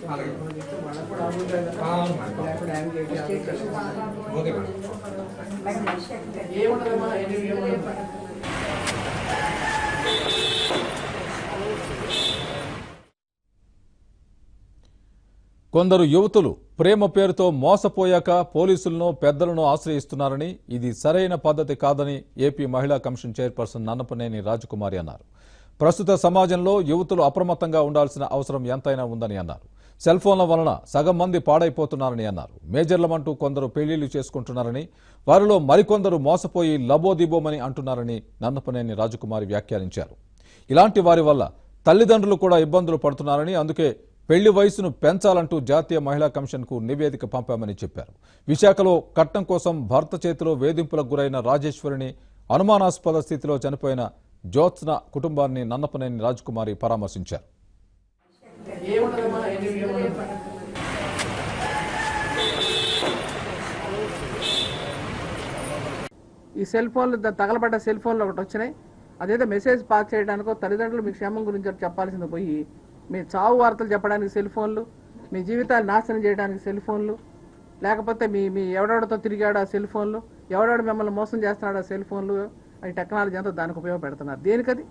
కొందరు యువతులు ప్రేమ పేరుతో మోసపోయాక పోలీసులను పెద్దలను ఆశ్రయిస్తున్నారని ఇది సరైన పద్ధతి కాదని ఏపీ మహిళా కమిషన్ చైర్పర్సన్ నన్నపనేని రాజకుమారి అన్నారు. ప్రస్తుత సమాజంలో యువతులు అప్రమత్తంగా ఉండాల్సిన అవసరం ఎంతైనా ఉందని అన్నారు. సెల్ ఫోన్ల వలన సగం మంది పాడైపోతున్నారని అన్నారు. మేజర్లమంటూ కొందరు పెళ్లిళ్లు చేసుకుంటున్నారని, వారిలో మరికొందరు మోసపోయి లబోదిబోమని అంటున్నారని నన్నపనేని రాజకుమారి వ్యాఖ్యానించారు. ఇలాంటి వారి వల్ల తల్లిదండ్రులు కూడా ఇబ్బందులు పడుతున్నారని, అందుకే పెళ్లి వయసును పెంచాలంటూ జాతీయ మహిళా కమిషన్కు నివేదిక పంపామని చెప్పారు. విశాఖలో కట్నం కోసం భర్త చేతిలో వేధింపులకు గురైన రాజేశ్వరిని, అనుమానాస్పద స్థితిలో చనిపోయిన జ్యోత్స్న కుటుంబాన్ని నన్నపనేని రాజకుమారి పరామర్శించారు. ఈ సెల్ ఫోన్లు తగలబడ్డ సెల్ ఫోన్లు ఒకటి వచ్చినాయి. అదేదో మెసేజ్ పాస్ చేయడానికో తల్లిదండ్రులు మీ క్షేమం గురించి చెప్పాల్సింది పోయి మీ చావు వార్తలు చెప్పడానికి సెల్ ఫోన్లు, మీ జీవితాలు నాశనం చేయడానికి సెల్ ఫోన్లు, లేకపోతే మీ ఎవడెవడితో తిరిగాడు ఆ సెల్ ఫోన్లు, ఎవడెవడు మిమ్మల్ని మోసం చేస్తున్నాడు ఆ సెల్ ఫోన్లు, అవి టెక్నాలజీ అంతా దానికి ఉపయోగపెడుతున్నారు. దేనికది?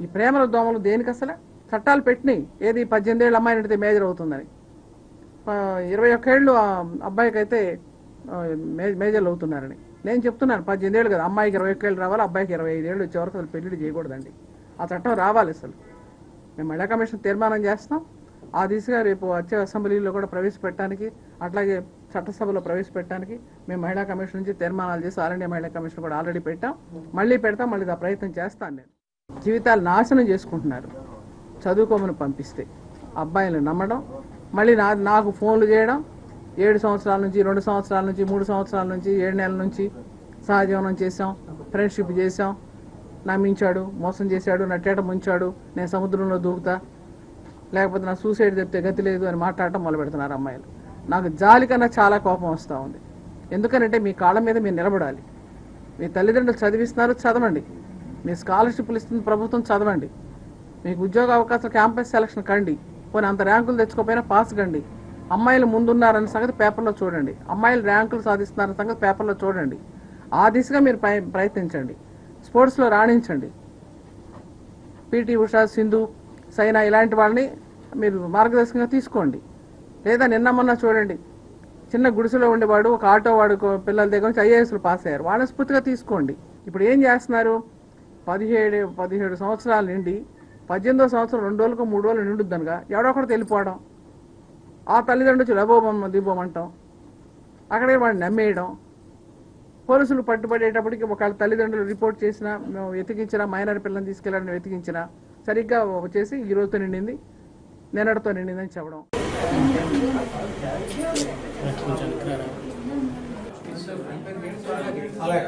ఈ ప్రేమల దోమలు దేనికి? అసలు చట్టాలు పెట్టినాయి. ఏది 18 ఏళ్ళ అమ్మాయిని అడిగితే మేజర్ అవుతుందని, 21 ఏళ్ళు అబ్బాయికి అయితే మేజర్లు అవుతున్నారని నేను చెప్తున్నాను. 18 ఏళ్ళు కదా, అమ్మాయికి 21 ఏళ్ళు రావాలి, అబ్బాయికి 25 ఏళ్ళు వచ్చే వరకు అసలు పెళ్లి చేయకూడదండి. ఆ చట్టం రావాలి. అసలు మేము మహిళా కమిషన్ తీర్మానం చేస్తాం. ఆ దిశగా రేపు వచ్చే అసెంబ్లీలో కూడా ప్రవేశపెట్టడానికి, అట్లాగే చట్టసభలో ప్రవేశపెట్టడానికి మేము మహిళా కమిషన్ నుంచి తీర్మానాలు చేసి ఆల్ ఇండియా మహిళా కమిషన్ కూడా ఆల్రెడీ పెట్టాం. మళ్ళీ పెడతాం. మళ్ళీ ఆ ప్రయత్నం చేస్తాను. నేను జీవితాలు నాశనం చేసుకుంటున్నారు చదువుకోమని పంపిస్తే. అబ్బాయిలు నమ్మడం, మళ్ళీ నాకు ఫోన్లు చేయడం, 7 సంవత్సరాల నుంచి, 2 సంవత్సరాల నుంచి, 3 సంవత్సరాల నుంచి, 7 నెలల నుంచి సహజీవనం చేసాం, ఫ్రెండ్షిప్ చేసాం, నమ్మించాడు, మోసం చేశాడు, నట్టేట ముంచాడు, నేను సముద్రంలో దూకుతా, లేకపోతే నా సూసైడ్ చెప్తే గతి లేదు అని మాట్లాడటం మొదలు పెడుతున్నారు అమ్మాయిలు. నాకు జాలి కన్నా చాలా కోపం వస్తూ ఉంది. ఎందుకనంటే మీ కాళ్ళ మీద మీరు నిలబడాలి. మీ తల్లిదండ్రులు చదివిస్తున్నారు, చదవండి. మీ స్కాలర్షిప్లు ఇస్తుంది ప్రభుత్వం, చదవండి. మీకు ఉద్యోగ అవకాశం క్యాంపస్ సెలక్షన్ కండి. పోనీ అంత ర్యాంకులు తెచ్చుకోకపోయినా పాస్ కండి. అమ్మాయిలు ముందున్నారన్న సంగతి పేపర్లో చూడండి. అమ్మాయిలు ర్యాంకులు సాధిస్తున్నారన్న సంగతి పేపర్లో చూడండి. ఆ దిశగా మీరు ప్రయత్నించండి. స్పోర్ట్స్లో రాణించండి. పీటీ ఉషా, సింధు, సైనా ఇలాంటి వాళ్ళని మీరు మార్గదర్శకంగా తీసుకోండి. లేదా నిన్న మొన్న చూడండి, చిన్న గుడిసెలో ఉండేవాడు ఒక ఆటో వాడు పిల్లల దగ్గర నుంచి ఐఏఎస్లు పాస్ అయ్యారు. వాళ్ళని స్ఫూర్తిగా తీసుకోండి. ఇప్పుడు ఏం చేస్తున్నారు? 17 సంవత్సరాల నుండి 18వ సంవత్సరం 2 రోజులకు 3 రోజులు నిండుద్దనగా ఎవడొకటి వెళ్ళిపోవడం, ఆ తల్లిదండ్రులు లబోబొమ్మ దిబోమంటాం, అక్కడే వాడిని నమ్మేయడం. పోలీసులు పట్టుబడేటప్పటికి ఒకవేళ తల్లిదండ్రులు రిపోర్ట్ చేసినా, మేము వెతికించినా, మైనర్ పిల్లల్ని తీసుకెళ్ళాలని వెతికించినా సరిగ్గా వచ్చేసి ఈ రోజుతో నిండింది, నిన్నటితో నిండిందని చెప్పడం. అలాగే